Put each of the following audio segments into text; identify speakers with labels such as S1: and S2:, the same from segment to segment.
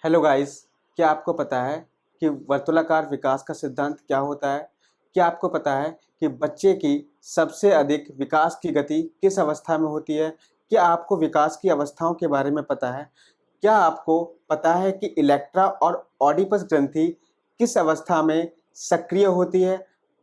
S1: Hello guys, क्या आपको पता है कि वर्तुलाकार विकास का सिद्धांत क्या होता है? क्या आपको पता है कि बच्चे की सबसे अधिक विकास की गति किस अवस्था में होती है? क्या आपको विकास की अवस्थाओं के बारे में पता है? क्या आपको पता है कि इलेक्ट्रा और ऑडिपस ग्रंथि किस अवस्था में सक्रिय होती है?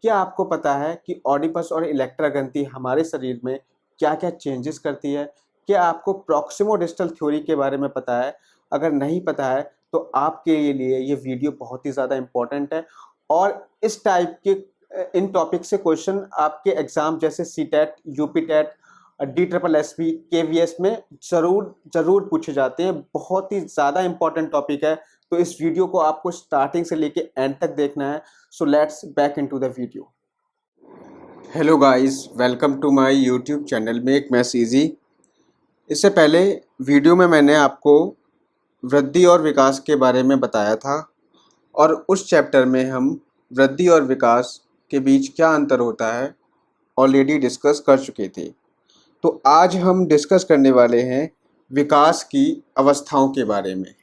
S1: क्या आपको पता है कि ऑडिपस और इलेक्ट्रा ग्रंथि हमारे शरीर में क्या-क्या चेंजेस करती है? क्या आपको प्रॉक्सिमोडिस्टल थ्योरी के बारे में पता है? अगर नहीं पता है तो आपके लिए ये वीडियो बहुत ही ज़्यादा इम्पोर्टेंट है और इस टाइप के इन टॉपिक से क्वेश्चन आपके एग्जाम जैसे सीटेट, यूपीटेट, DSSB, KVS में ज़रूर ज़रूर पूछे जाते हैं। बहुत ही ज़्यादा इम्पोर्टेंट टॉपिक है, तो इस वीडियो को आपको स्टार्टिंग से लेके एंड तक देखना है। So let's back into the video. Hello guys, welcome to my YouTube channel make maths easy. इससे पहले वीडियो में मैंने आपको वृद्धि और विकास के बारे में बताया था और उस चैप्टर में हम वृद्धि और विकास के बीच क्या अंतर होता है ऑलरेडी डिस्कस कर चुके थे। तो आज हम डिस्कस करने वाले हैं विकास की अवस्थाओं के बारे में।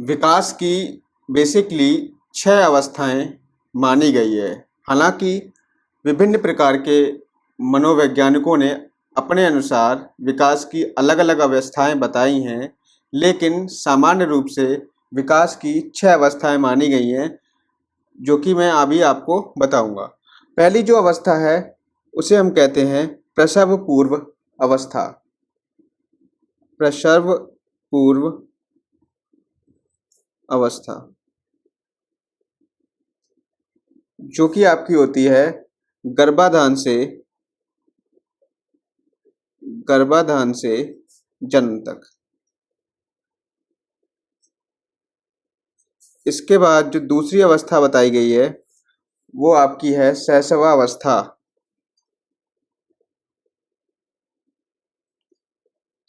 S1: विकास की बेसिकली 6 अवस्थाएं मानी गई है। हालांकि विभिन्न प्रकार के मनोवैज्ञानिकों ने अपने अनुसार विकास की अलग अलग अवस्थाएं बताई हैं, लेकिन सामान्य रूप से विकास की 6 अवस्थाएं मानी गई हैं, जो कि मैं अभी आपको बताऊंगा। पहली जो अवस्था है उसे हम कहते हैं प्रसव पूर्व अवस्था। प्रसव पूर्व अवस्था जो कि आपकी होती है गर्भाधान से जन्म तक। इसके बाद जो दूसरी अवस्था बताई गई है वो आपकी है शैशवावस्था।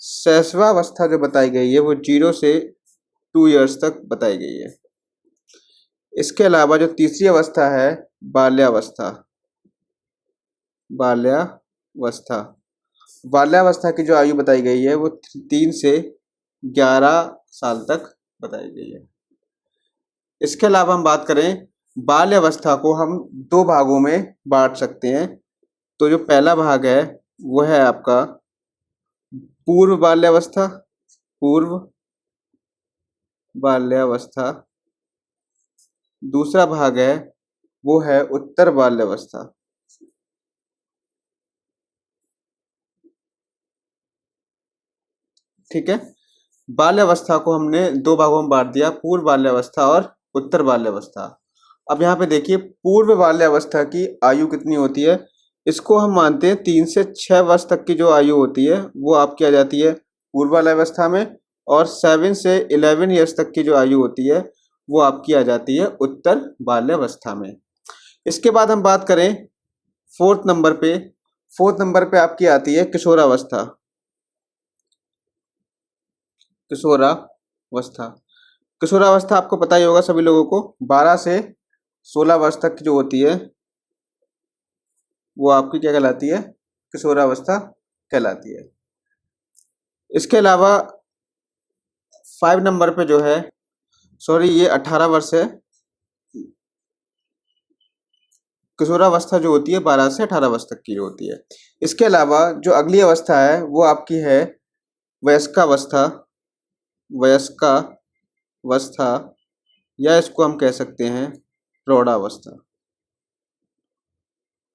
S1: शैशवावस्था जो बताई गई है वो 0 से 2 इयर्स तक बताई गई है। इसके अलावा जो तीसरी अवस्था है बाल्यावस्था। बाल्यावस्था बाल्यावस्था की जो आयु बताई गई है वो 3 से 11 साल तक बताई गई है। इसके अलावा हम बात करें बाल्यावस्था को हम 2 भागों में बांट सकते हैं। तो जो पहला भाग है वो है आपका पूर्व बाल्यावस्था। पूर्व बाल्यावस्था। दूसरा भाग है वो है उत्तर बाल्यावस्था। ठीक है, बाल्यावस्था को हमने 2 भागों में बांट दिया, पूर्व बाल्यावस्था और उत्तर बाल्यावस्था। अब यहाँ पे देखिए पूर्व बाल्यावस्था की आयु कितनी होती है। इसको हम मानते हैं 3 से 6 वर्ष तक की जो आयु होती है वो आपकी आ जाती है पूर्व बाल्यावस्था में, और 7 से 11 ईयर्स तक की जो आयु होती है वो आपकी आ जाती है उत्तर बाल्यावस्था में। इसके बाद हम बात करें फोर्थ नंबर पे आपकी आती है किशोरावस्था। किशोरावस्था किशोरावस्था आपको पता ही होगा सभी लोगों को, 12 से 16 वर्ष तक की जो होती है वो आपकी क्या कहलाती है, किशोरावस्था कहलाती है। इसके अलावा 5 नंबर पे जो है, सॉरी ये 18 वर्ष है। किशोरावस्था जो होती है 12 से 18 वर्ष तक की जो होती है। इसके अलावा जो अगली अवस्था है वो आपकी है वयस्कावस्था। वयस्कावस्था या इसको हम कह सकते हैं प्रौढ़ावस्था।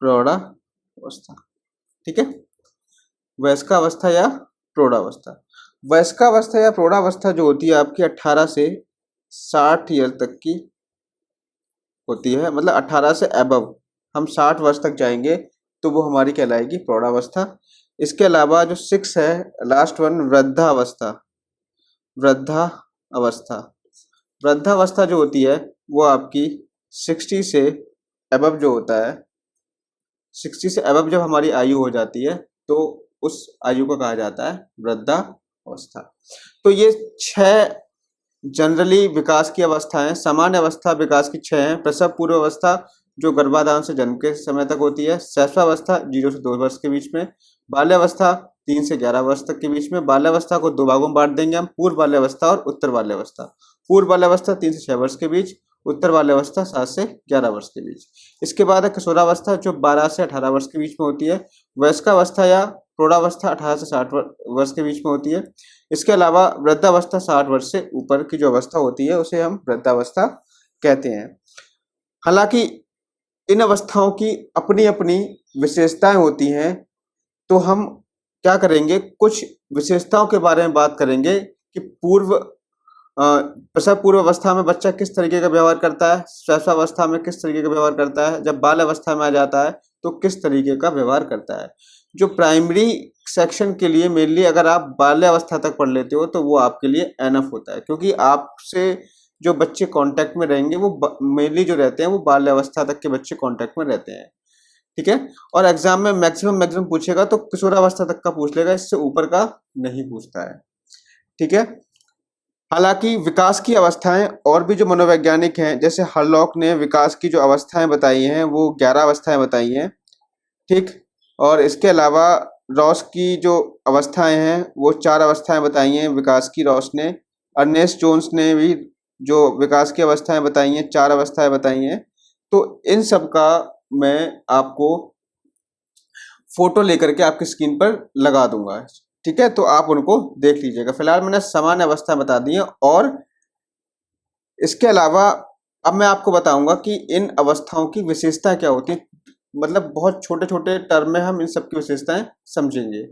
S1: प्रौढ़ावस्था, ठीक है, वयस्कावस्था या प्रौढ़ावस्था। वयस्कावस्था या प्रौढ़ावस्था जो होती है आपकी 18 से 60 ईयर तक की होती है, मतलब 18 से अबव हम 60 वर्ष तक जाएंगे तो वो हमारी कहलाएगी प्रौढ़ावस्था। इसके अलावा जो 6 है लास्ट वन, वृद्धावस्था। वृद्धावस्था वृद्धावस्था जो होती है वो आपकी 60 से अबव जो होता है, 60 से अबव जब हमारी आयु हो जाती है तो उस आयु को कहा जाता है वृद्धावस्था। तो ये 6 जनरली विकास की अवस्थाएं, सामान्य अवस्था विकास की 6 हैं। प्रसव पूर्व अवस्था जो गर्भाधान से जन्म के समय तक होती है। शैशवावस्था 0 से 2 वर्ष के बीच में। बाल्यावस्था 3 से 11 वर्ष तक के बीच में। बाल्यावस्था को दो भागों में बांट देंगे हम, पूर्व बाल्यावस्था और उत्तर बाल्यावस्था। पूर्व बाल्यावस्था 3 से 6 वर्ष के बीच, उत्तर बाल्यावस्था 7 से 11 वर्ष के बीच। इसके बाद है किशोरावस्था जो 12 से 18 वर्ष के बीच में होती है। वयस्कावस्था या प्रौढ़ावस्था 18 से 60 वर्ष के बीच में होती है। इसके अलावा वृद्धावस्था 60 वर्ष से ऊपर की जो अवस्था होती है उसे हम वृद्धावस्था कहते हैं। हालांकि इन अवस्थाओं की अपनी अपनी विशेषताएं होती हैं, तो हम क्या करेंगे, कुछ विशेषताओं के बारे में बात करेंगे कि प्रसव पूर्व अवस्था में बच्चा किस तरीके का व्यवहार करता है, शैशवावस्था में किस तरीके का व्यवहार करता है, जब बाल अवस्था में आ जाता है तो किस तरीके का व्यवहार करता है। जो प्राइमरी सेक्शन के लिए मेनली अगर आप बाल्यावस्था तक पढ़ लेते हो तो वो आपके लिए एनफ होता है, क्योंकि आपसे जो बच्चे कांटेक्ट में रहेंगे वो मेनली जो रहते हैं वो बाल्यावस्था तक के बच्चे कांटेक्ट में रहते हैं। ठीक है, और एग्जाम में मैक्सिमम पूछेगा तो किशोरावस्था तक का पूछ लेगा, इससे ऊपर का नहीं पूछता है। ठीक है, हालांकि विकास की अवस्थाएं और भी जो मनोवैज्ञानिक हैं, जैसे हरलॉक ने विकास की जो अवस्थाएं बताई हैं वो 11 अवस्थाएं बताई हैं। ठीक, और इसके अलावा रॉस की जो अवस्थाएं हैं वो 4 अवस्थाएं बताई हैं विकास की, रॉस ने। अर्नेस्ट जोन्स ने भी जो विकास की अवस्थाएं बताई हैं 4 अवस्थाएं बताई हैं। तो इन सब का मैं आपको फोटो लेकर के आपकी स्क्रीन पर लगा दूंगा। ठीक है, तो आप उनको देख लीजिएगा। फिलहाल मैंने सामान्य अवस्था बता दी है, और इसके अलावा अब मैं आपको बताऊंगा कि इन अवस्थाओं की विशेषता क्या होती है। मतलब बहुत छोटे छोटे टर्म में हम इन सब की विशेषताएं समझेंगे।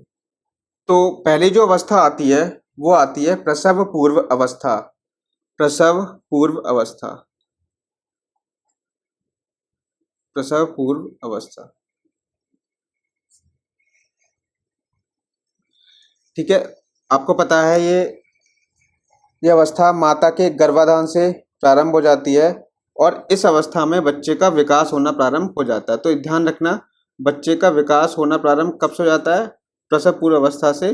S1: तो पहली जो अवस्था आती है वो आती है प्रसव पूर्व अवस्था। प्रसव पूर्व अवस्था, प्रसव पूर्व अवस्था। ठीक है, आपको पता है ये अवस्था माता के गर्भाधान से प्रारंभ हो जाती है, और इस अवस्था में बच्चे का विकास होना प्रारंभ हो जाता है। तो ध्यान रखना, बच्चे का विकास होना प्रारंभ कब से हो जाता है, प्रसव पूर्व अवस्था से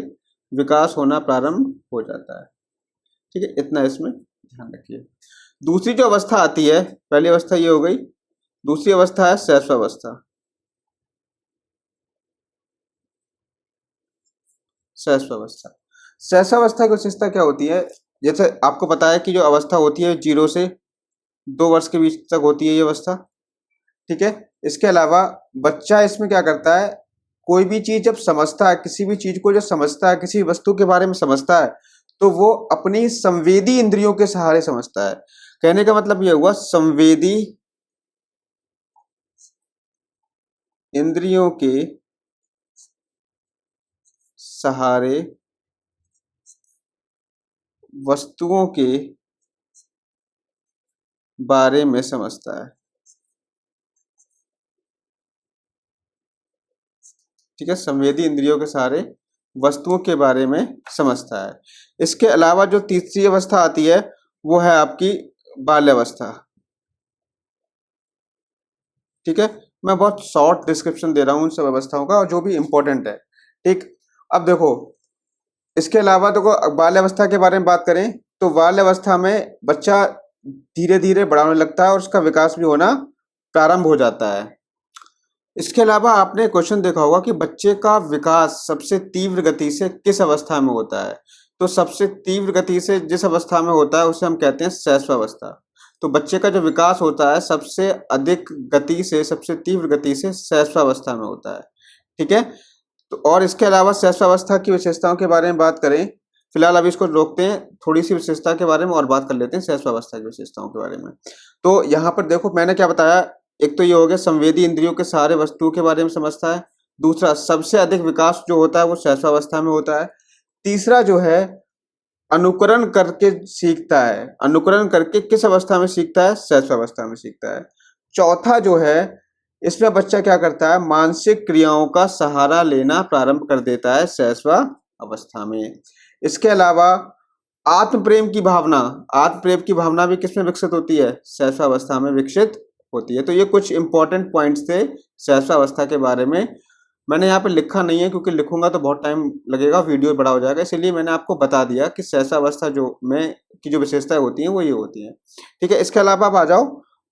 S1: विकास होना प्रारंभ हो जाता है। ठीक है, इतना इसमें ध्यान रखिए। दूसरी जो अवस्था आती है, पहली अवस्था ये हो गई, दूसरी अवस्था है शैशवावस्था। शैशवावस्था, शैशवावस्था की विशेषता क्या होती है, जैसे आपको पता है कि जो अवस्था होती है 0 से 2 वर्ष के बीच तक होती है ये अवस्था। ठीक है, इसके अलावा बच्चा इसमें क्या करता है, कोई भी चीज जब समझता है, किसी भी चीज को जब समझता है, किसी वस्तु के बारे में समझता है, तो वो अपनी संवेदी इंद्रियों के सहारे समझता है। कहने का मतलब ये हुआ, संवेदी इंद्रियों के सहारे वस्तुओं के बारे में समझता है। ठीक है, संवेदी इंद्रियों के सहारे वस्तुओं के बारे में समझता है। इसके अलावा जो तीसरी अवस्था आती है वो है आपकी बाल्यावस्था। ठीक है, मैं बहुत शॉर्ट डिस्क्रिप्शन दे रहा हूँ उन सब अवस्थाओं का, और जो भी इंपॉर्टेंट है। ठीक, अब देखो, इसके अलावा देखो बाल्यावस्था के बारे में बात करें तो बाल्यावस्था में बच्चा धीरे धीरे बड़ा होने लगता है और उसका विकास भी होना प्रारंभ हो जाता है। इसके अलावा आपने क्वेश्चन देखा होगा कि बच्चे का विकास सबसे तीव्र गति से किस अवस्था में होता है। तो सबसे तीव्र गति से जिस अवस्था में होता है उसे हम कहते हैं शैशवावस्था। तो बच्चे का जो विकास होता है सबसे अधिक गति से, सबसे तीव्र गति से शैशवावस्था में होता है। ठीक है, तो और इसके अलावा शैशवावस्था की विशेषताओं के बारे में बात करें, फिलहाल अभी इसको रोकते हैं, थोड़ी सी विशेषता के बारे में और बात कर लेते हैं शैशवावस्था की विशेषताओं के बारे में। तो यहाँ पर देखो मैंने क्या बताया, एक तो ये हो गया संवेदी इंद्रियों के सारे वस्तुओं के बारे में समझता है। दूसरा, सबसे अधिक विकास जो होता है वो शैशवावस्था में होता है। तीसरा जो है, अनुकरण करके सीखता है। अनुकरण करके किस अवस्था में सीखता है, शैशवावस्था में सीखता है। चौथा जो है, इसमें बच्चा क्या करता है, मानसिक क्रियाओं का सहारा लेना प्रारंभ कर देता है शैशवावस्था में। इसके अलावा आत्म प्रेम की भावना भी किसमें विकसित होती है, शैशवावस्था में विकसित होती है। तो ये कुछ इंपॉर्टेंट पॉइंट्स थे शैशवावस्था के बारे में। मैंने यहाँ पे लिखा नहीं है क्योंकि लिखूंगा तो बहुत टाइम लगेगा, वीडियो बड़ा हो जाएगा, इसलिए मैंने आपको बता दिया कि शैशवावस्था की जो विशेषताएं होती हैं वो ये होती हैं। ठीक है, इसके अलावा आप आ जाओ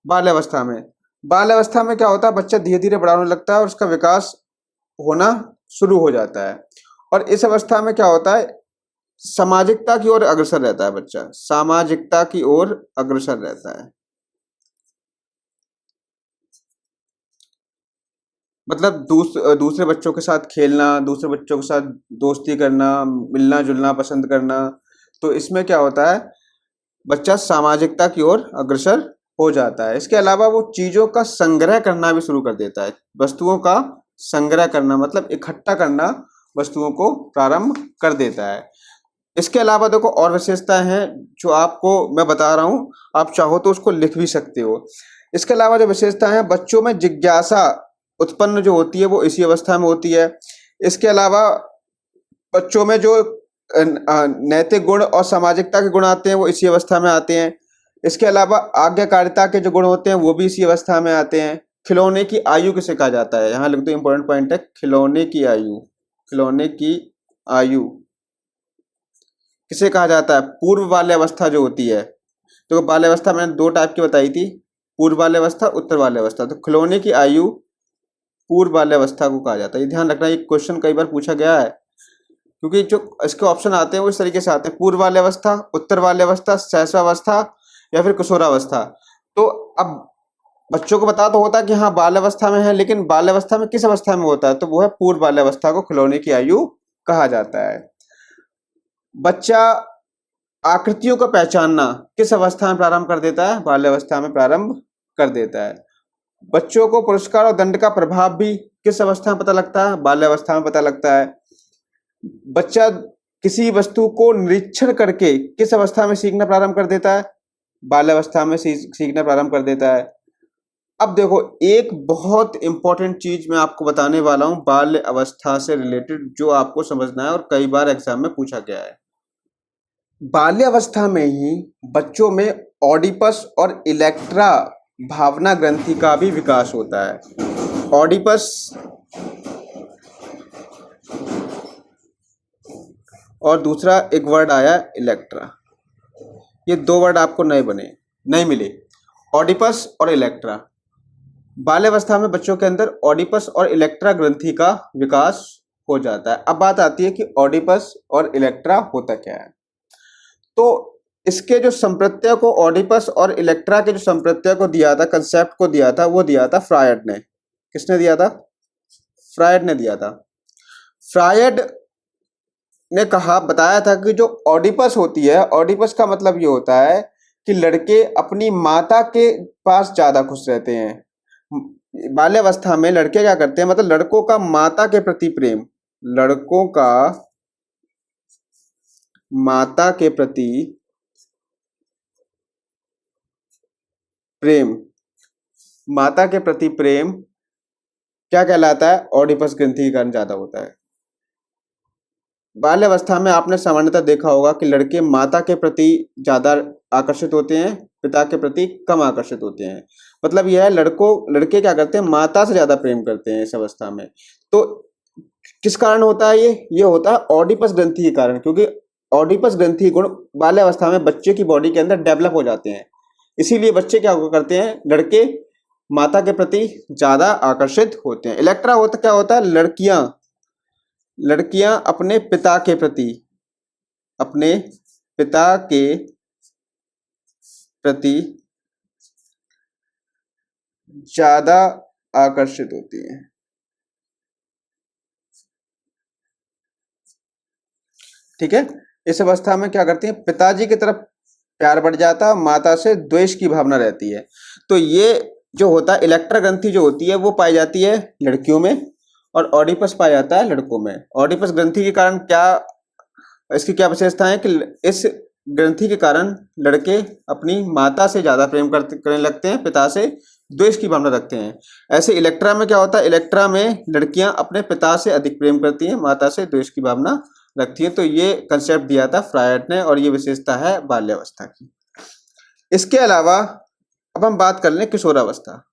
S1: बाल्यावस्था में। बाल्यावस्था में क्या होता है, बच्चा धीरे धीरे बड़ा होने लगता है और उसका विकास होना शुरू हो जाता है। और इस अवस्था में क्या होता है, सामाजिकता की ओर अग्रसर रहता है बच्चा, सामाजिकता की ओर अग्रसर रहता है। मतलब दूसरे बच्चों के साथ खेलना, दूसरे बच्चों के साथ दोस्ती करना, मिलना जुलना पसंद करना। तो इसमें क्या होता है, बच्चा सामाजिकता की ओर अग्रसर हो जाता है। इसके अलावा वो चीजों का संग्रह करना भी शुरू कर देता है, वस्तुओं का संग्रह करना मतलब इकट्ठा करना वस्तुओं को प्रारंभ कर देता है। इसके अलावा देखो और विशेषताएं हैं जो आपको मैं बता रहा हूं, आप चाहो तो उसको लिख भी सकते हो। इसके अलावा जो विशेषताएं हैं, बच्चों में जिज्ञासा उत्पन्न जो होती है वो इसी अवस्था में होती है। इसके अलावा बच्चों में जो नैतिक गुण और सामाजिकता के गुण आते हैं वो इसी अवस्था में आते हैं। इसके अलावा आज्ञाकारिता के जो गुण होते हैं वो भी इसी अवस्था में आते हैं। खिलौने की आयु किसे कहा जाता है, यहाँ लिख दो, इंपॉर्टेंट पॉइंट है, खिलौने की आयु। खिलौने की आयु किसे कहा जाता है, पूर्व बाल्यावस्था जो होती है। तो बाल्यावस्था मैंने दो टाइप की बताई थी, पूर्व बाल्यावस्था, उत्तर बाल्यावस्था। तो खिलौने की आयु पूर्व बाल्यावस्था को कहा जाता है। ये ध्यान रखना, ये क्वेश्चन कई बार पूछा गया है, क्योंकि जो इसके ऑप्शन आते हैं वो इस तरीके से आते हैं, पूर्व बाल्यावस्था, उत्तर बाल्यावस्था, शैशवावस्था या फिर किशोरावस्था। तो अब बच्चों को पता तो होता है कि हाँ बाल्यावस्था में है, लेकिन बाल्यावस्था में किस अवस्था में होता है, तो वो है पूर्व बाल्यावस्था को खिलौने की आयु कहा जाता है। बच्चा आकृतियों का पहचानना किस अवस्था में प्रारंभ कर देता है, बाल्यावस्था में प्रारंभ कर देता है। बच्चों को पुरस्कार और दंड का प्रभाव भी किस अवस्था में पता लगता है, बाल्यावस्था में पता लगता है। बच्चा किसी वस्तु को निरीक्षण करके किस अवस्था में सीखना प्रारंभ कर देता है, बाल्यावस्था में सीखना प्रारंभ कर देता है। अब देखो एक बहुत इंपॉर्टेंट चीज मैं आपको बताने वाला हूं बाल्य अवस्था से रिलेटेड, जो आपको समझना है और कई बार एग्जाम में पूछा गया है। बाल्यावस्था में ही बच्चों में ऑडिपस और इलेक्ट्रा भावना ग्रंथि का भी विकास होता है। ऑडिपस और दूसरा एक वर्ड आया इलेक्ट्रा, ये दो वर्ड आपको नहीं मिले, ऑडिपस और इलेक्ट्रा। बाल्यावस्था में बच्चों के अंदर ऑडिपस और इलेक्ट्रा ग्रंथि का विकास हो जाता है। अब बात आती है कि ऑडिपस और इलेक्ट्रा होता क्या है। तो इसके जो संप्रत्यय को, ऑडिपस और इलेक्ट्रा के जो संप्रत्यय को दिया था, कंसेप्ट को दिया था, वो दिया था फ्रायड ने। किसने दिया था, फ्रायड ने दिया था। फ्रायड ने बताया था कि जो ऑडिपस होती है, ऑडिपस का मतलब ये होता है कि लड़के अपनी माता के पास ज्यादा खुश रहते हैं। बाल्यावस्था में लड़के क्या करते हैं, मतलब लड़कों का माता के प्रति प्रेम, लड़कों का माता के प्रति प्रेम, माता के प्रति प्रेम क्या कहलाता है, ऑडिपस ग्रंथि के कारण ज्यादा होता है। बाल्यावस्था में आपने सामान्यतः देखा होगा कि लड़के माता के प्रति ज्यादा आकर्षित होते हैं, पिता के प्रति कम आकर्षित होते हैं। मतलब यह है लड़के क्या करते हैं, माता से ज्यादा प्रेम करते हैं इस अवस्था में। तो किस कारण होता है ये होता है ऑडिपस ग्रंथि के कारण, क्योंकि ऑडिपस ग्रंथि गुण बाल्यावस्था में बच्चे की बॉडी के अंदर डेवलप हो जाते हैं। इसीलिए बच्चे क्या करते हैं, लड़के माता के प्रति ज्यादा आकर्षित होते हैं। इलेक्ट्रा होता क्या होता है, लड़कियां अपने पिता के प्रति ज्यादा आकर्षित होती हैं। ठीक है, इस अवस्था में क्या करती हैं, पिताजी की तरफ प्यार बढ़ जाता है, माता से द्वेष की भावना रहती है। तो ये जो होता है इलेक्ट्रा ग्रंथि जो होती है वो पाई जाती है लड़कियों में, और ऑडिपस पाया जाता है लड़कों में। ऑडिपस ग्रंथि के कारण इसकी क्या विशेषता है कि इस ग्रंथि के कारण लड़के अपनी माता से ज्यादा प्रेम करने लगते हैं, पिता से द्वेष की भावना रखते हैं। ऐसे इलेक्ट्रा में क्या होता है, इलेक्ट्रा में लड़कियां अपने पिता से अधिक प्रेम करती हैं, माता से द्वेष की भावना रखती है। तो ये कंसेप्ट दिया था फ्रायड ने, और ये विशेषता है बाल्यावस्था की। इसके अलावा अब हम बात कर लें किशोरावस्था।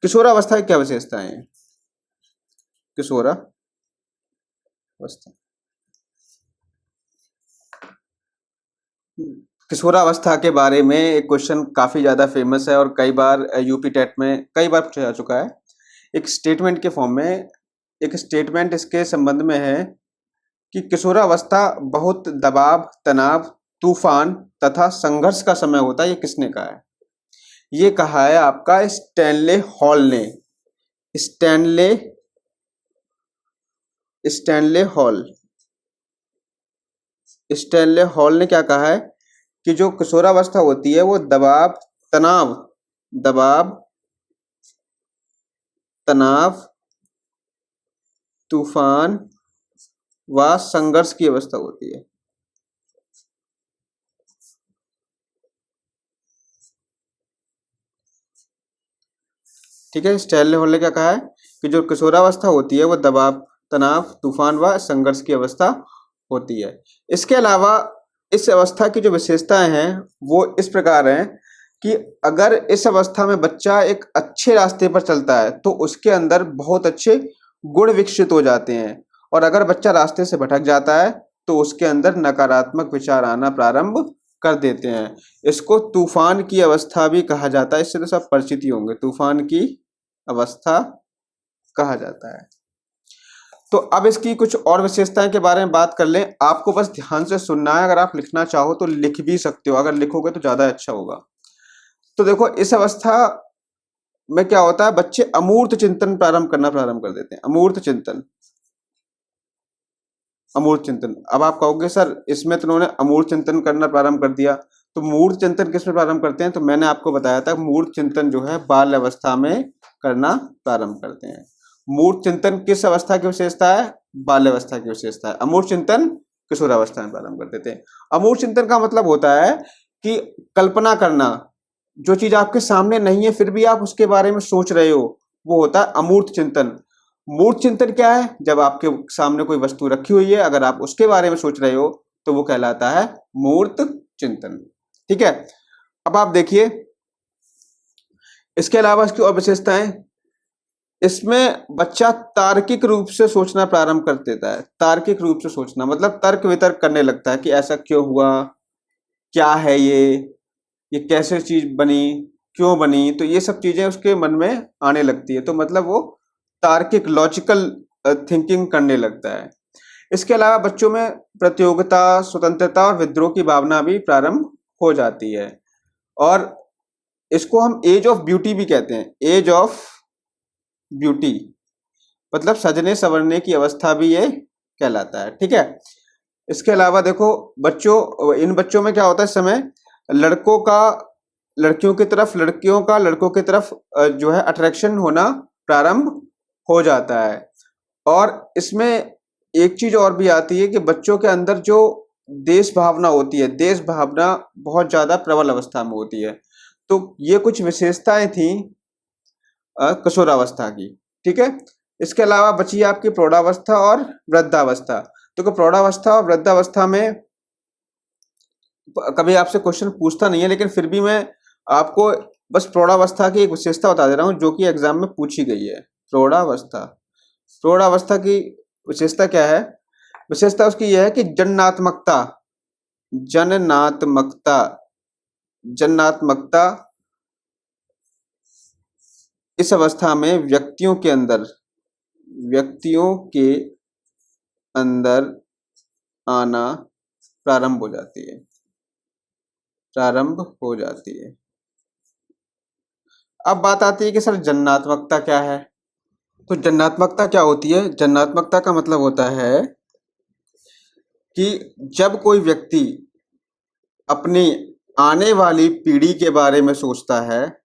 S1: किशोरावस्था की क्या विशेषताएं हैं, किशोरावस्था, किशोरावस्था के बारे में एक क्वेश्चन काफी ज्यादा फेमस है और कई बार यूपी टेट में कई बार पूछा जा चुका है। एक स्टेटमेंट के फॉर्म में एक स्टेटमेंट इसके संबंध में है कि किशोरावस्था बहुत दबाव, तनाव, तूफान तथा संघर्ष का समय होता है। ये किसने कहा है? ये कहा है आपका स्टैनले हॉल ने। Stanley Stanley hall Stanley hall ने क्या कहा है कि जो किशोरावस्था होती है वो दबाव, तनाव, तूफान व संघर्ष की अवस्था होती है। ठीक है, स्टैनले हॉल ने क्या कहा है कि जो किशोरावस्था होती है वो दबाव, तनाव, तूफान व संघर्ष की अवस्था होती है। इसके अलावा इस अवस्था की जो विशेषताएं हैं वो इस प्रकार हैं कि अगर इस अवस्था में बच्चा एक अच्छे रास्ते पर चलता है तो उसके अंदर बहुत अच्छे गुण विकसित हो जाते हैं, और अगर बच्चा रास्ते से भटक जाता है तो उसके अंदर नकारात्मक विचार आना प्रारंभ कर देते हैं। इसको तूफान की अवस्था भी कहा जाता है। इससे तो सब परिचित ही होंगे, तूफान की अवस्था कहा जाता है। तो अब इसकी कुछ और विशेषताएं के बारे में बात कर लें। आपको बस ध्यान से सुनना है, अगर आप लिखना चाहो तो लिख भी सकते हो, अगर लिखोगे तो ज्यादा अच्छा होगा। तो देखो, इस अवस्था में क्या होता है, बच्चे अमूर्त चिंतन प्रारंभ कर देते हैं। अमूर्त चिंतन। अब आप कहोगे सर इसमें तो उन्होंने अमूर्त चिंतन करना प्रारंभ कर दिया, तो मूर्त चिंतन किस में प्रारंभ करते हैं? तो मैंने आपको बताया था मूर्त चिंतन जो है बाल अवस्था में करना प्रारंभ करते हैं। मूर्त चिंतन किस अवस्था की विशेषता है? बाल अवस्था की विशेषता है। अमूर्त चिंतन किशोरावस्था में प्रारंभ कर देते हैं। अमूर्त चिंतन का मतलब होता है कि कल्पना करना, जो चीज आपके सामने नहीं है फिर भी आप उसके बारे में सोच रहे हो, वो होता है अमूर्त चिंतन। मूर्त चिंतन क्या है? जब आपके सामने कोई वस्तु रखी हुई है, अगर आप उसके बारे में सोच रहे हो तो वो कहलाता है मूर्त चिंतन। ठीक है, अब आप देखिए इसके अलावा इसकी और विशेषताएं, इसमें बच्चा तार्किक रूप से सोचना प्रारंभ कर देता है। तार्किक रूप से सोचना मतलब तर्क वितर्क करने लगता है कि ऐसा क्यों हुआ, क्या है ये कैसे चीज बनी, क्यों बनी, तो ये सब चीजें उसके मन में आने लगती है। तो मतलब वो तार्किक, लॉजिकल थिंकिंग करने लगता है। इसके अलावा बच्चों में प्रतियोगिता, स्वतंत्रता और विद्रोह की भावना भी प्रारंभ हो जाती है, और इसको हम एज ऑफ ब्यूटी भी कहते हैं। एज ऑफ ब्यूटी मतलब सजने संवरने की अवस्था भी ये कहलाता है। ठीक है, इसके अलावा देखो इन बच्चों में क्या होता है, इस समय लड़कों का लड़कियों की तरफ, लड़कियों का लड़कों की तरफ जो है अट्रैक्शन होना प्रारंभ हो जाता है। और इसमें एक चीज और भी आती है कि बच्चों के अंदर जो देश भावना होती है, देश भावना बहुत ज्यादा प्रबल अवस्था में होती है। तो ये कुछ विशेषताएं थी किशोरावस्था की। ठीक है, इसके अलावा बची आपकी प्रौढ़ावस्था और वृद्धावस्था। तो प्रौढ़ावस्था और वृद्धावस्था में कभी आपसे क्वेश्चन पूछता नहीं है, लेकिन फिर भी मैं आपको बस प्रौढ़ावस्था की एक विशेषता बता दे रहा हूं जो कि एग्जाम में पूछी गई है। प्रौढ़ावस्था की विशेषता क्या है? विशेषता उसकी यह है कि जन्नात्मकता इस अवस्था में व्यक्तियों के अंदर आना प्रारंभ हो जाती है। अब बात आती है कि सर जन्नात्मकता क्या है? तो जन्नात्मकता क्या होती है? जन्नात्मकता का मतलब होता है कि जब कोई व्यक्ति अपनी आने वाली पीढ़ी के बारे में सोचता है,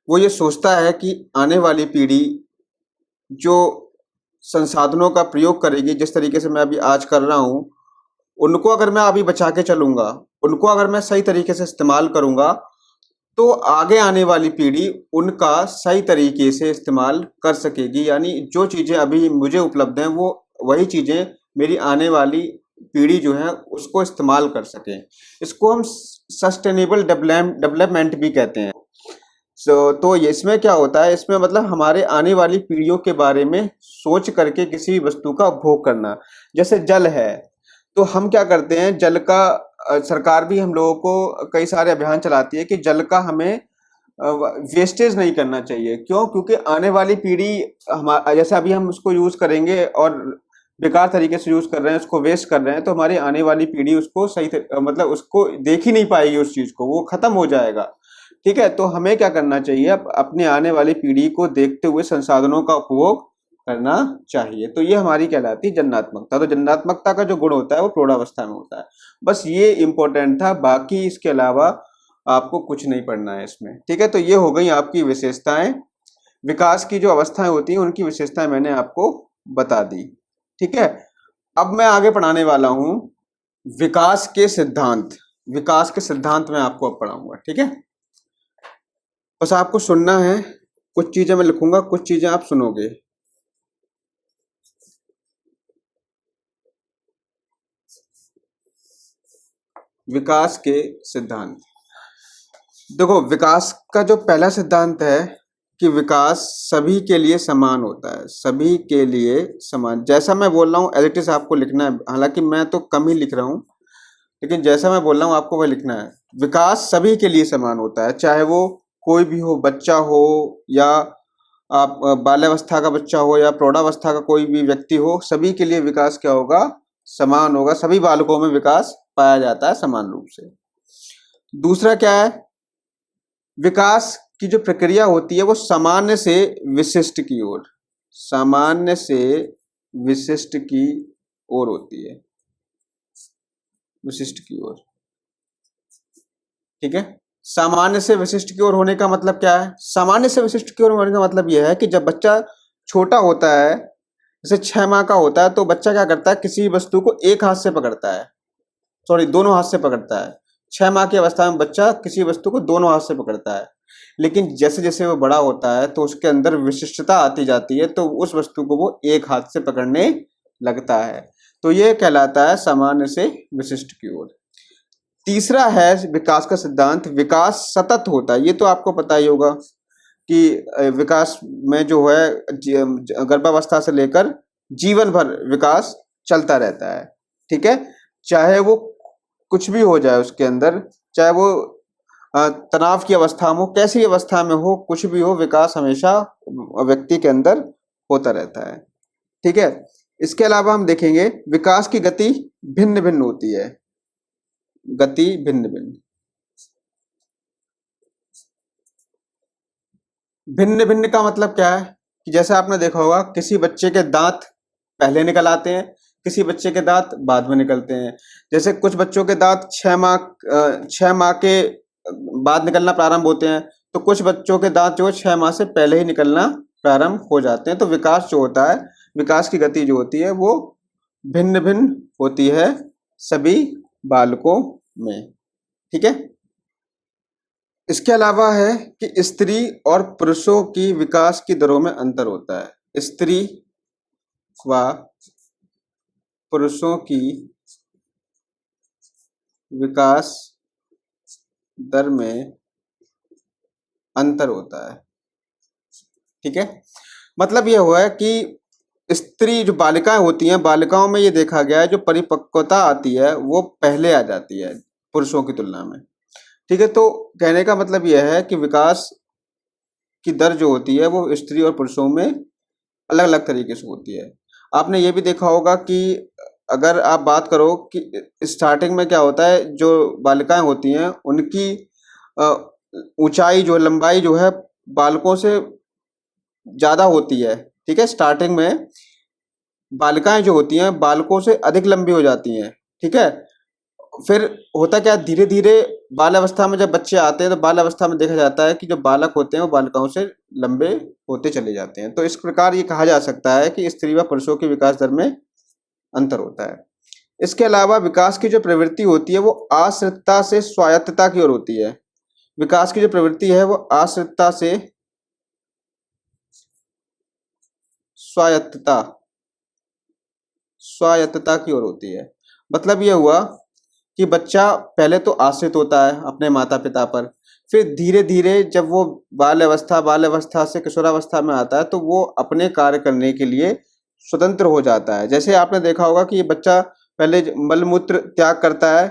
S1: वो ये सोचता है कि आने वाली पीढ़ी जो संसाधनों का प्रयोग करेगी, जिस तरीके से मैं अभी आज कर रहा हूँ, उनको अगर मैं अभी बचा के चलूंगा, उनको अगर मैं सही तरीके से इस्तेमाल करूंगा, तो आगे आने वाली पीढ़ी उनका सही तरीके से इस्तेमाल कर सकेगी। यानी जो चीजें अभी मुझे उपलब्ध हैं वो वही चीजें मेरी आने वाली पीढ़ी जो है उसको इस्तेमाल कर सके। इसको हम सस्टेनेबल डेवलपमेंट भी कहते हैं। तो इसमें क्या होता है, इसमें मतलब हमारे आने वाली पीढ़ियों के बारे में सोच करके किसी वस्तु का उपभोग करना। जैसे जल है, तो हम क्या करते हैं, जल का सरकार भी हम लोगों को कई सारे अभियान चलाती है कि जल का हमें वेस्टेज नहीं करना चाहिए। क्यों? क्योंकि आने वाली पीढ़ी जैसे अभी हम उसको यूज करेंगे और बेकार तरीके से यूज कर रहे हैं, उसको वेस्ट कर रहे हैं, तो हमारी आने वाली पीढ़ी उसको मतलब उसको देख ही नहीं पाएगी, उस चीज को, वो खत्म हो जाएगा। ठीक है, तो हमें क्या करना चाहिए, अपने आने वाली पीढ़ी को देखते हुए संसाधनों का उपभोग करना चाहिए। तो ये हमारी कहलाती है जन्नात्मकता। तो जन्नात्मकता का जो गुण होता है वो प्रौढ़ावस्था में होता है। बस ये इंपॉर्टेंट था, बाकी इसके अलावा आपको कुछ नहीं पढ़ना है इसमें। ठीक है, तो ये हो गई आपकी विशेषताएं। विकास की जो अवस्थाएं होती हैं उनकी विशेषताएं मैंने आपको बता दी। ठीक है, अब मैं आगे पढ़ाने वाला हूं विकास के सिद्धांत। विकास के सिद्धांत मैं आपको अब पढ़ाऊंगा। ठीक है, बस आपको सुनना है। कुछ चीजें मैं लिखूंगा, कुछ चीजें आप सुनोगे। विकास के सिद्धांत। देखो, विकास का जो पहला सिद्धांत है कि विकास सभी के लिए समान होता है। सभी के लिए समान, जैसा मैं बोल रहा हूँ एज इट इज आपको लिखना है। हालांकि मैं तो कम ही लिख रहा हूँ, लेकिन जैसा मैं बोल रहा हूँ आपको वह लिखना है। विकास सभी के लिए समान होता है, चाहे वो कोई भी हो, बच्चा हो या आप बाल्यावस्था का बच्चा हो या प्रौढ़ावस्था का कोई भी व्यक्ति हो, सभी के लिए विकास क्या होगा, समान होगा। सभी बालकों में विकास पाया जाता है समान रूप से। दूसरा क्या है, विकास की जो प्रक्रिया होती है वो सामान्य से विशिष्ट की ओर, सामान्य से विशिष्ट की ओर होती है, विशिष्ट की ओर। ठीक है, सामान्य से विशिष्ट की ओर होने का मतलब क्या है? सामान्य से विशिष्ट की ओर होने का मतलब यह है कि जब बच्चा छोटा होता है, जैसे 6 माह का होता है, तो बच्चा क्या करता है, किसी वस्तु को एक हाथ से पकड़ता है, सॉरी दोनों हाथ से पकड़ता है। 6 माह की अवस्था में बच्चा किसी वस्तु को दोनों हाथ से पकड़ता है। लेकिन जैसे जैसे वो बड़ा होता है तो उसके अंदर विशिष्टता आती जाती है, तो उस वस्तु को वो एक हाथ से पकड़ने लगता है। तो ये कहलाता है सामान्य से विशिष्ट की ओर। तीसरा है विकास का सिद्धांत, विकास सतत होता है। ये तो आपको पता ही होगा कि विकास में जो है गर्भावस्था से लेकर जीवन भर विकास चलता रहता है। ठीक है, चाहे वो कुछ भी हो जाए उसके अंदर, चाहे वो तनाव की अवस्था में हो, कैसी अवस्था में हो, कुछ भी हो, विकास हमेशा व्यक्ति के अंदर होता रहता है। ठीक है, इसके अलावा हम देखेंगे विकास की गति भिन्न भिन्न होती है। गति भिन्न भिन्न, भिन्न भिन्न का मतलब क्या है कि जैसे आपने देखा होगा किसी बच्चे के दांत पहले निकल आते हैं, किसी बच्चे के दांत बाद में निकलते हैं। जैसे कुछ बच्चों के दांत 6 माह के बाद निकलना प्रारंभ होते हैं, तो कुछ बच्चों के दांत जो 6 माह से पहले ही निकलना प्रारंभ हो जाते हैं। तो विकास जो होता है, विकास की गति जो होती है वो भिन्न भिन्न होती है सभी बालकों में। ठीक है, इसके अलावा है कि स्त्री और पुरुषों की विकास की दरों में अंतर होता है। स्त्री व पुरुषों की विकास दर में अंतर होता है। ठीक है, मतलब यह हुआ है कि स्त्री जो बालिकाएं होती हैं, बालिकाओं में ये देखा गया है जो परिपक्वता आती है वो पहले आ जाती है पुरुषों की तुलना में। ठीक है, तो कहने का मतलब यह है कि विकास की दर जो होती है वो स्त्री और पुरुषों में अलग अलग तरीके से होती है। आपने ये भी देखा होगा कि अगर आप बात करो कि स्टार्टिंग में क्या होता है, जो बालिकाएं होती हैं उनकी ऊंचाई जो लंबाई जो है बालकों से ज्यादा होती है। ठीक है, स्टार्टिंग में बालिकाएं जो होती हैं बालकों से अधिक लंबी हो जाती हैं। ठीक है, फिर होता क्या, धीरे धीरे बाल अवस्था में जब बच्चे आते हैं तो बाल अवस्था में देखा जाता है कि जो बालक होते हैं वो बालिकाओं से लंबे होते चले जाते हैं। तो इस प्रकार ये कहा जा सकता है कि स्त्री व पुरुषों की विकास दर में अंतर होता है। इसके अलावा विकास की जो प्रवृत्ति होती है वो आश्रितता से स्वायत्तता की ओर होती है। विकास की जो प्रवृत्ति है वो आश्रितता से स्वायत्तता स्वायत्तता की ओर होती है। मतलब यह हुआ कि बच्चा पहले तो आश्रित होता है अपने माता पिता पर, फिर धीरे धीरे जब वो बाल अवस्था से किशोरावस्था में आता है तो वो अपने कार्य करने के लिए स्वतंत्र हो जाता है। जैसे आपने देखा होगा कि ये बच्चा पहले मलमूत्र त्याग करता है,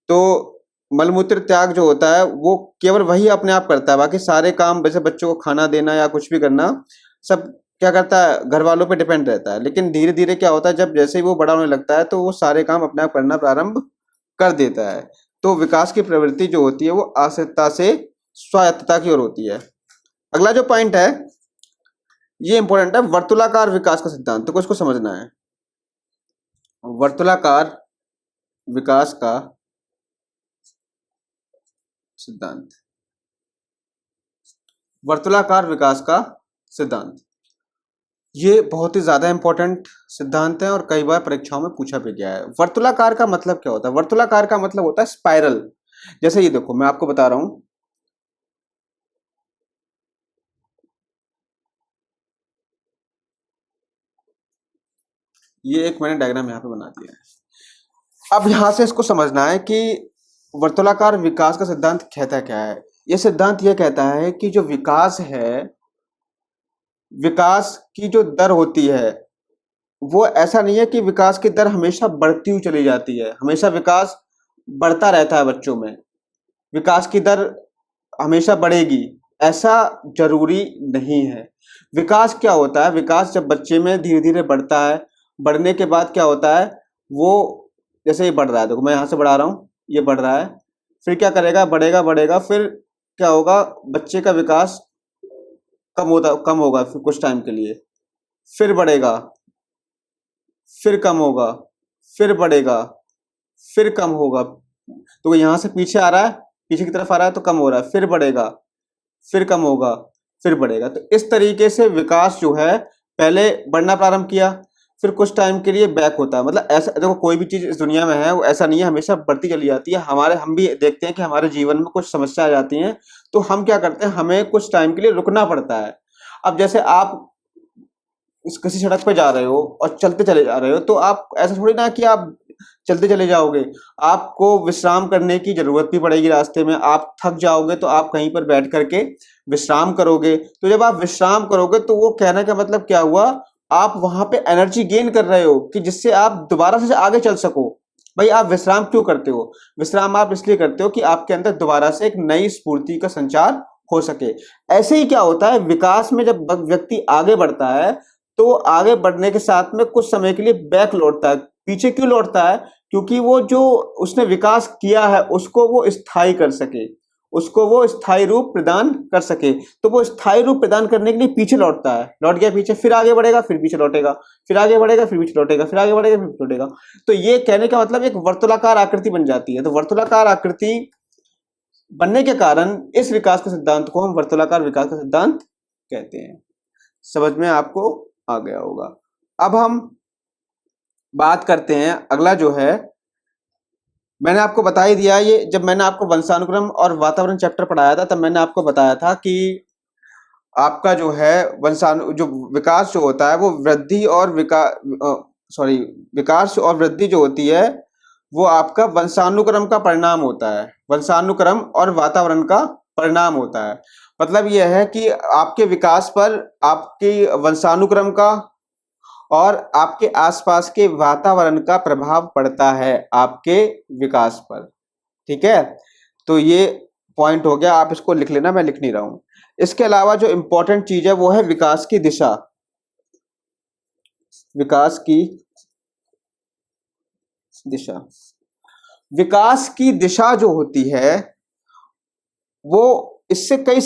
S1: तो मलमूत्र त्याग जो होता है वो केवल वही अपने आप करता है, बाकी सारे काम जैसे बच्चों को खाना देना या कुछ भी करना सब क्या करता है, घर वालों पे डिपेंड रहता है। लेकिन धीरे धीरे क्या होता है, जब जैसे ही वो बड़ा होने लगता है तो वो सारे काम अपने आप करना प्रारंभ कर देता है। तो विकास की प्रवृत्ति जो होती है वो आस्तिकता से स्वायत्तता की ओर होती है। अगला जो पॉइंट है ये इंपॉर्टेंट है, वर्तुलाकार विकास का सिद्धांत। तो इसको समझना है, वर्तुलाकार विकास का सिद्धांत, वर्तुलाकार विकास का सिद्धांत, ये बहुत ही ज्यादा इंपॉर्टेंट सिद्धांत है और कई बार परीक्षाओं में पूछा भी गया है। वर्तुलाकार का मतलब क्या होता है? वर्तुलाकार का मतलब होता है स्पाइरल। जैसे ये देखो मैं आपको बता रहा हूं, ये एक मैंने डायग्राम यहाँ पे बना दिया है। अब यहां से इसको समझना है कि वर्तुलाकार विकास का सिद्धांत कहता क्या है। यह सिद्धांत यह कहता है कि जो विकास है, विकास की जो दर होती है वो ऐसा नहीं है कि विकास की दर हमेशा बढ़ती हुई चली जाती है, हमेशा विकास बढ़ता रहता है बच्चों में, विकास की दर हमेशा बढ़ेगी, ऐसा जरूरी नहीं है। विकास क्या होता है, विकास जब बच्चे में धीरे धीरे बढ़ता है, बढ़ने के बाद क्या होता है, वो जैसे ये बढ़ रहा है, देखो मैं यहाँ से बढ़ा रहा हूँ, ये बढ़ रहा है, फिर क्या करेगा, बढ़ेगा बढ़ेगा, फिर क्या होगा, बच्चे का विकास कम होगा फिर कुछ टाइम के लिए, फिर बढ़ेगा, फिर कम होगा, फिर बढ़ेगा, फिर कम होगा। तो यहाँ से पीछे आ रहा है, पीछे की तरफ आ रहा है तो कम हो रहा है, फिर बढ़ेगा, फिर कम होगा, फिर बढ़ेगा। तो इस तरीके से विकास जो है पहले बढ़ना प्रारंभ किया, फिर कुछ टाइम के लिए बैक होता है। मतलब ऐसा देखो, कोई भी चीज इस दुनिया में है वो ऐसा नहीं है हमेशा बढ़ती चली जाती है। हम भी देखते हैं कि हमारे जीवन में कुछ समस्या आ जाती हैं, तो हम क्या करते हैं, हमें कुछ टाइम के लिए रुकना पड़ता है। अब जैसे आप किसी सड़क पे जा रहे हो और चलते चले जा रहे हो, तो आप ऐसा थोड़ी ना कि आप चलते चले जाओगे, आपको विश्राम करने की जरूरत भी पड़ेगी। रास्ते में आप थक जाओगे तो आप कहीं पर बैठ करके विश्राम करोगे। तो जब आप विश्राम करोगे तो वो कहने का मतलब क्या हुआ, आप वहां पे एनर्जी गेन कर रहे हो कि जिससे आप दोबारा से आगे चल सको। भाई आप विश्राम क्यों करते हो? विश्राम आप इसलिए करते हो कि आपके अंदर दोबारा से एक नई स्फूर्ति का संचार हो सके। ऐसे ही क्या होता है, विकास में जब व्यक्ति आगे बढ़ता है तो आगे बढ़ने के साथ में कुछ समय के लिए बैक लौटता है। पीछे क्यों लौटता है? क्योंकि वो जो उसने विकास किया है उसको वो स्थायी कर सके, उसको वो स्थायी रूप प्रदान कर सके। तो वो स्थायी रूप प्रदान करने के लिए पीछे लौटता है, लौट गया पीछे, फिर आगे बढ़ेगा, फिर पीछे लौटेगा, फिर आगे बढ़ेगा, फिर पीछे लौटेगा, फिर आगे बढ़ेगा, फिर पीछे लौटेगा। तो ये कहने का मतलब एक वर्तुलाकार आकृति बन जाती है। तो वर्तुलाकार आकृति बनने के कारण इस विकास के सिद्धांत को हम वर्तुलाकार विकास का सिद्धांत कहते हैं। समझ में आपको आ गया होगा। अब हम बात करते हैं अगला जो है, मैंने आपको बता ही दिया, ये जब मैंने आपको वंशानुक्रम और वातावरण चैप्टर पढ़ाया था तब मैंने आपको बताया था कि आपका जो है जो विकास जो होता है वो वृद्धि और विकास और वृद्धि जो होती है वो आपका वंशानुक्रम का परिणाम होता है, वंशानुक्रम और वातावरण का परिणाम होता है। मतलब यह है कि आपके विकास पर आपकी वंशानुक्रम का और आपके आसपास के वातावरण का प्रभाव पड़ता है आपके विकास पर। ठीक है, तो ये पॉइंट हो गया, आप इसको लिख लेना, मैं लिख नहीं रहा हूं। इसके अलावा जो इंपॉर्टेंट चीज है वो है विकास की दिशा। विकास की दिशा, विकास की दिशा जो होती है वो, इससे कई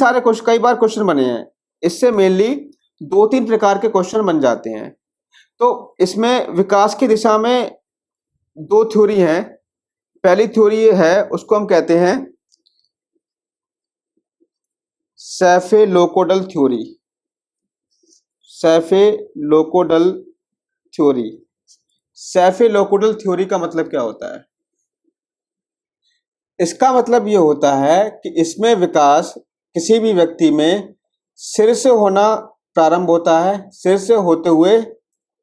S1: बार क्वेश्चन बने हैं। इससे मेनली 2-3 प्रकार के क्वेश्चन बन जाते हैं। तो इसमें विकास की दिशा में 2 थ्योरी हैं। पहली थ्योरी है, उसको हम कहते हैं सेफेलोपोडल थ्योरी। सेफेलोपोडल थ्योरी, सेफेलोपोडल थ्योरी का मतलब क्या होता है? इसका मतलब ये होता है कि इसमें विकास किसी भी व्यक्ति में सिर से होना प्रारंभ होता है, सिर से होते हुए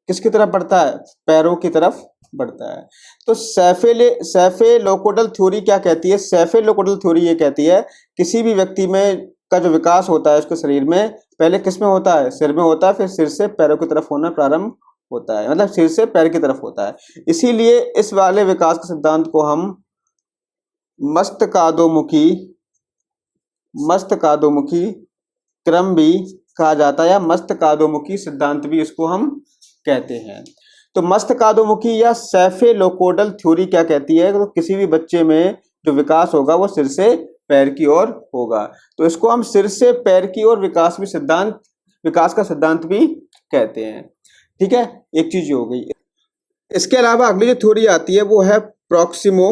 S1: किसकी तरफ बढ़ता है? पैरों की तरफ बढ़ता है। तो सेफेलोपोडल थ्योरी क्या कहती है? सेफेलोपोडल थ्योरी ये कहती है किसी भी व्यक्ति में का जो विकास होता है उसके शरीर में पहले किस में होता है? सिर में होता है, फिर सिर से पैरों की तरफ होना प्रारंभ होता है, मतलब सिर से पैर की तरफ होता है। इसीलिए इस वाले विकास के सिद्धांत को हम मस्तकादोमुखी मस्तकादोमुखी क्रम भी कहा जाता है, या मस्तकादोमुखी सिद्धांत भी इसको हम कहते हैं। तो मस्तकादोमुखी या सेफेलोपोडल थ्योरी क्या कहती है, तो किसी भी बच्चे में जो विकास होगा वो सिर से पैर की ओर होगा, तो इसको हम सिर से पैर की ओर विकास का सिद्धांत भी कहते हैं। ठीक है, एक चीज हो गई। इसके अलावा अगली जो थ्योरी आती है वो है proximo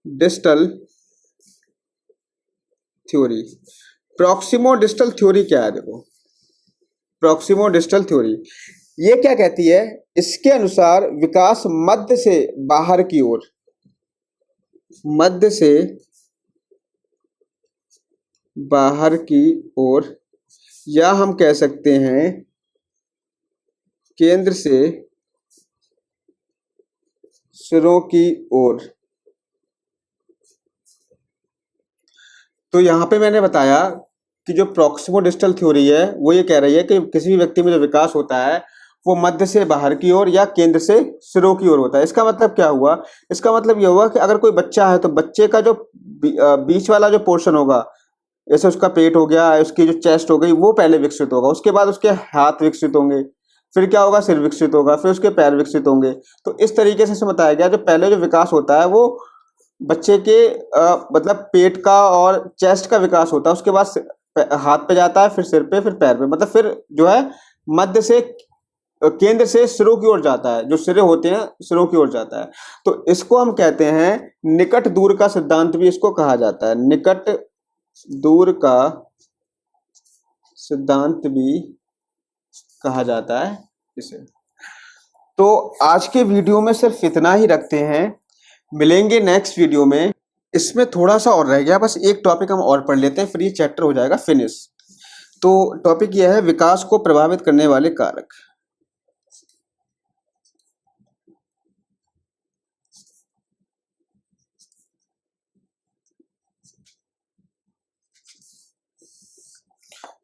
S1: distal theory. Proximo distal theory क्या है? देखो, प्रॉक्सिमो डिस्टल थ्योरी ये क्या कहती है, इसके अनुसार विकास मध्य से बाहर की ओर, मध्य से बाहर की ओर, या हम कह सकते हैं केंद्र से सिरों की ओर। तो यहां पे मैंने बताया कि जो प्रॉक्सिमो डिस्टल थ्योरी है वो ये कह रही है कि किसी भी व्यक्ति में जो विकास होता है वो मध्य से बाहर की ओर या केंद्र से सिरों की ओर होता है। इसका मतलब क्या हुआ? इसका मतलब ये हुआ कि अगर कोई बच्चा है तो बच्चे का जो बीच वाला जो पोर्शन होगा, जैसे उसका पेट हो गया, उसकी जो चेस्ट हो गई, वो पहले विकसित होगा, उसके बाद उसके हाथ विकसित होंगे, फिर क्या होगा, सिर विकसित होगा, फिर उसके पैर विकसित होंगे। तो इस तरीके से बताया गया, जो पहले जो विकास होता है वो बच्चे के मतलब पेट का और चेस्ट का विकास होता है, उसके बाद हाथ पे जाता है, फिर सिर पे, फिर पैर पे, मतलब फिर जो है मध्य से केंद्र से सिरों की ओर जाता है, जो सिरे होते हैं सिरों की ओर जाता है। तो इसको हम कहते हैं निकट दूर का सिद्धांत भी इसको कहा जाता है, निकट दूर का सिद्धांत भी कहा जाता है इसे। तो आज के वीडियो में सिर्फ इतना ही रखते हैं, मिलेंगे नेक्स्ट वीडियो में। इसमें थोड़ा सा और रह गया, बस एक टॉपिक हम और पढ़ लेते हैं, फिर ये चैप्टर हो जाएगा फिनिश। तो टॉपिक यह है विकास को प्रभावित करने वाले कारक।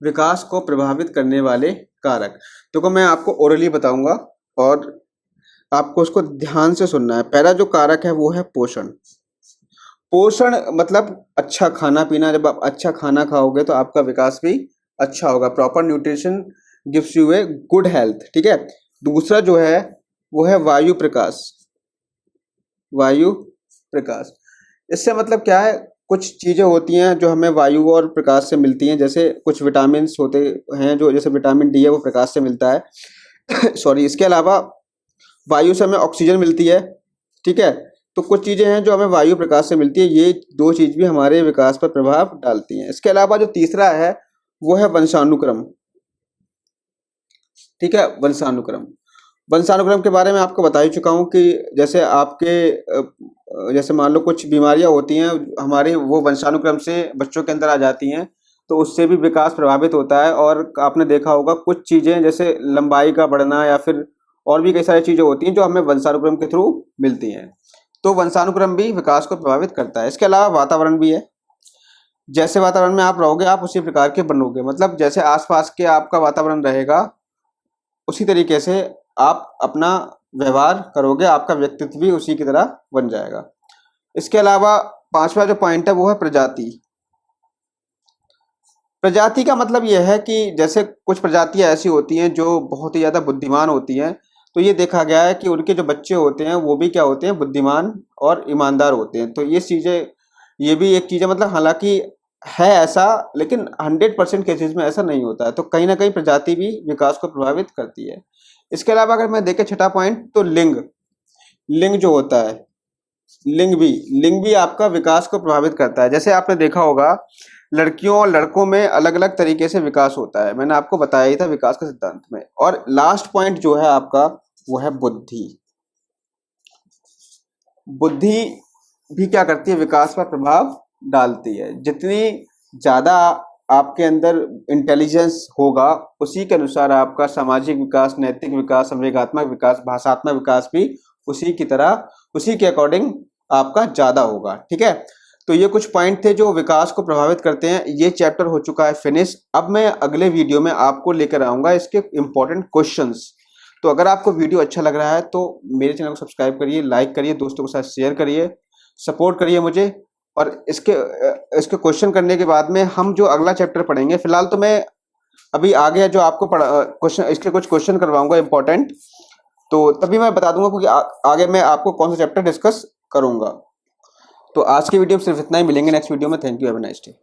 S1: विकास को प्रभावित करने वाले कारक, देखो मैं आपको ओरली बताऊंगा और आपको उसको ध्यान से सुनना है। पहला जो कारक है वो है पोषण। पोषण मतलब अच्छा खाना पीना। जब आप अच्छा खाना खाओगे तो आपका विकास भी अच्छा होगा। Proper nutrition gives U a good health. ठीक है। दूसरा जो है वो है वायु प्रकाश। वायु प्रकाश, इससे मतलब क्या है, कुछ चीजें होती हैं जो हमें वायु और प्रकाश से मिलती हैं, जैसे कुछ विटामिन होते हैं जो, जैसे विटामिन डी है वो प्रकाश से मिलता है सॉरी। इसके अलावा वायु से हमें ऑक्सीजन मिलती है। ठीक है। तो कुछ चीजें हैं जो हमें वायु प्रकाश से मिलती है, ये दो चीज भी हमारे विकास पर प्रभाव डालती हैं। इसके अलावा जो तीसरा है वो है वंशानुक्रम। ठीक है, वंशानुक्रम। वंशानुक्रम के बारे में आपको बता ही चुका हूँ कि जैसे आपके जैसे मान लो कुछ बीमारियां होती हैं हमारे, वो वंशानुक्रम से बच्चों के अंदर आ जाती हैं, तो उससे भी विकास प्रभावित होता है। और आपने देखा होगा कुछ चीजें जैसे लंबाई का बढ़ना या फिर और भी कई सारी चीजें होती हैं जो हमें वंशानुक्रम के थ्रू मिलती हैं। तो वंशानुक्रम भी विकास को प्रभावित करता है। इसके अलावा वातावरण भी है। जैसे वातावरण में आप रहोगे आप उसी प्रकार के बनोगे, मतलब जैसे आसपास के आपका वातावरण रहेगा उसी तरीके से आप अपना व्यवहार करोगे, आपका व्यक्तित्व भी उसी की तरह बन जाएगा। इसके अलावा पांचवा जो पॉइंट है वो है प्रजाति। प्रजाति का मतलब यह है कि जैसे कुछ प्रजातियां ऐसी होती हैं जो बहुत ही ज्यादा बुद्धिमान होती हैं, तो ये देखा गया है कि उनके जो बच्चे होते हैं वो भी क्या होते हैं, बुद्धिमान और ईमानदार होते हैं। तो ये चीजें, ये भी एक चीज है, मतलब हालांकि है ऐसा, लेकिन 100% केसेस में ऐसा नहीं होता है। तो कहीं ना कहीं प्रजाति भी विकास को प्रभावित करती है। इसके अलावा अगर मैं देखे छठा पॉइंट, तो लिंग। लिंग जो होता है, लिंग भी आपका विकास को प्रभावित करता है। जैसे आपने देखा होगा लड़कियों और लड़कों में अलग अलग तरीके से विकास होता है, मैंने आपको बताया ही था विकास के सिद्धांत में। और लास्ट पॉइंट जो है आपका वो है बुद्धि। बुद्धि भी क्या करती है, विकास पर प्रभाव डालती है। जितनी ज्यादा आपके अंदर इंटेलिजेंस होगा उसी के अनुसार आपका सामाजिक विकास, नैतिक विकास, संवेगात्मक विकास, भाषात्मक विकास भी उसी की तरह, उसी के अकॉर्डिंग आपका ज्यादा होगा। ठीक है। तो ये कुछ पॉइंट थे जो विकास को प्रभावित करते हैं। ये चैप्टर हो चुका है फिनिश। अब मैं अगले वीडियो में आपको लेकर आऊंगा इसके इंपॉर्टेंट क्वेश्चंस। तो अगर आपको वीडियो अच्छा लग रहा है तो मेरे चैनल को सब्सक्राइब करिए, लाइक करिए, दोस्तों के साथ शेयर करिए। सपोर्ट करिए मुझे। और इसके क्वेश्चन करने के बाद में हम जो अगला चैप्टर पढ़ेंगे, फिलहाल तो मैं अभी आगे जो आपको क्वेश्चन, इसके कुछ क्वेश्चन करवाऊंगा इंपॉर्टेंट, तो तभी मैं बता दूंगा क्योंकि आगे मैं आपको कौन सा चैप्टर डिस्कस करूंगा। तो आज की वीडियो में सिर्फ इतना ही, मिलेंगे नेक्स्ट वीडियो में। Thank you, have a nice day.